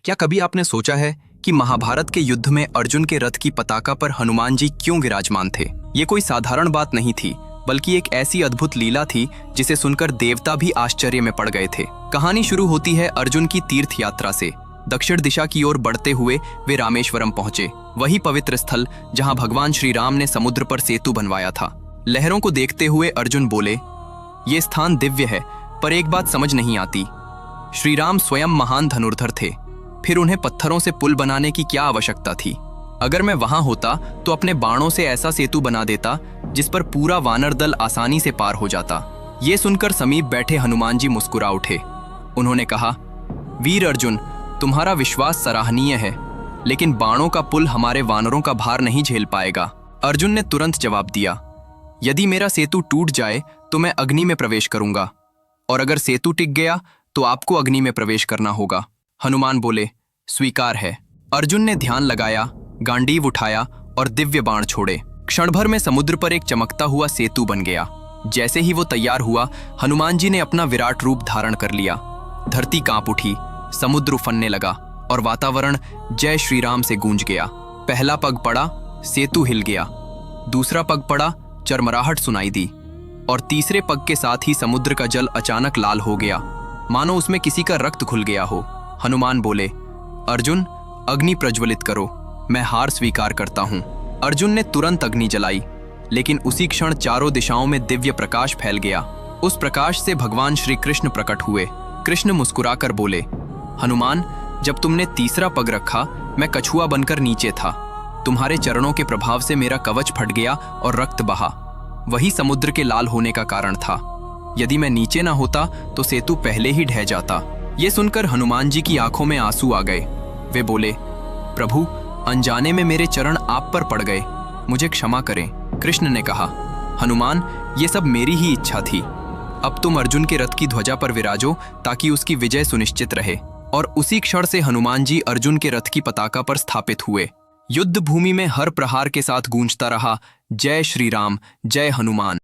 क्या कभी आपने सोचा है कि महाभारत के युद्ध में अर्जुन के रथ की पताका पर हनुमान जी क्यों विराजमान थे? ये कोई साधारण बात नहीं थी, बल्कि एक ऐसी अद्भुत लीला थी जिसे सुनकर देवता भी आश्चर्य में पड़ गए थे। कहानी शुरू होती है अर्जुन की तीर्थ यात्रा से। दक्षिण दिशा की ओर बढ़ते हुए वे रामेश्वरम पहुंचे, वही पवित्र स्थल जहां भगवान श्री राम ने समुद्र पर सेतु बनवाया था। लहरों को देखते हुए अर्जुन बोले, ये स्थान दिव्य है, पर एक बात समझ नहीं आती। श्री राम स्वयं महान धनुर्धर थे, फिर उन्हें पत्थरों से पुल बनाने की क्या आवश्यकता थी? अगर मैं वहां होता तो अपने बाणों से ऐसा सेतु बना देता जिस पर पूरा वानर दल आसानी से पार हो जाता। ये सुनकर समीप बैठे हनुमान जी मुस्कुरा उठे। उन्होंने कहा, वीर अर्जुन, तुम्हारा विश्वास सराहनीय है, लेकिन बाणों का पुल हमारे वानरों का भार नहीं झेल पाएगा। अर्जुन ने तुरंत जवाब दिया, यदि मेरा सेतु टूट जाए तो मैं अग्नि में प्रवेश करूंगा, और अगर सेतु टिक गया तो आपको अग्नि में प्रवेश करना होगा। हनुमान बोले, स्वीकार है। अर्जुन ने ध्यान लगाया, गांडीव उठाया और दिव्य बाण छोड़े। क्षण भर में समुद्र पर एक चमकता हुआ सेतु बन गया। जैसे ही वो तैयार हुआ, हनुमान जी ने अपना विराट रूप धारण कर लिया। धरती कांप उठी, समुद्र उफनने लगा और वातावरण जय श्री राम से गूंज गया। पहला पग पड़ा, सेतु हिल गया। दूसरा पग पड़ा, चरमराहट सुनाई दी, और तीसरे पग के साथ ही समुद्र का जल अचानक लाल हो गया, मानो उसमें किसी का रक्त घुल गया हो। हनुमान बोले, अर्जुन, अग्नि प्रज्वलित करो, मैं हार स्वीकार करता हूं। अर्जुन ने तुरंत अग्नि जलाई, लेकिन उसी क्षण चारों दिशाओं में दिव्य प्रकाश फैल गया। उस प्रकाश से भगवान श्री कृष्ण प्रकट हुए। कृष्ण मुस्कुराकर बोले, हनुमान, जब तुमने तीसरा पग रखा, मैं कछुआ बनकर नीचे था। तुम्हारे चरणों के प्रभाव से मेरा कवच फट गया और रक्त बहा। वही समुद्र के लाल होने का कारण था। यदि मैं नीचे ना होता तो सेतु पहले ही ढह जाता। ये सुनकर हनुमान जी की आंखों में आंसू आ गए। वे बोले, प्रभु, अनजाने में मेरे चरण आप पर पड़ गए, मुझे क्षमा करें। कृष्ण ने कहा, हनुमान, ये सब मेरी ही इच्छा थी। अब तुम अर्जुन के रथ की ध्वजा पर विराजो ताकि उसकी विजय सुनिश्चित रहे। और उसी क्षण से हनुमान जी अर्जुन के रथ की पताका पर स्थापित हुए। युद्ध भूमि में हर प्रहार के साथ गूंजता रहा, जय श्री राम, जय हनुमान।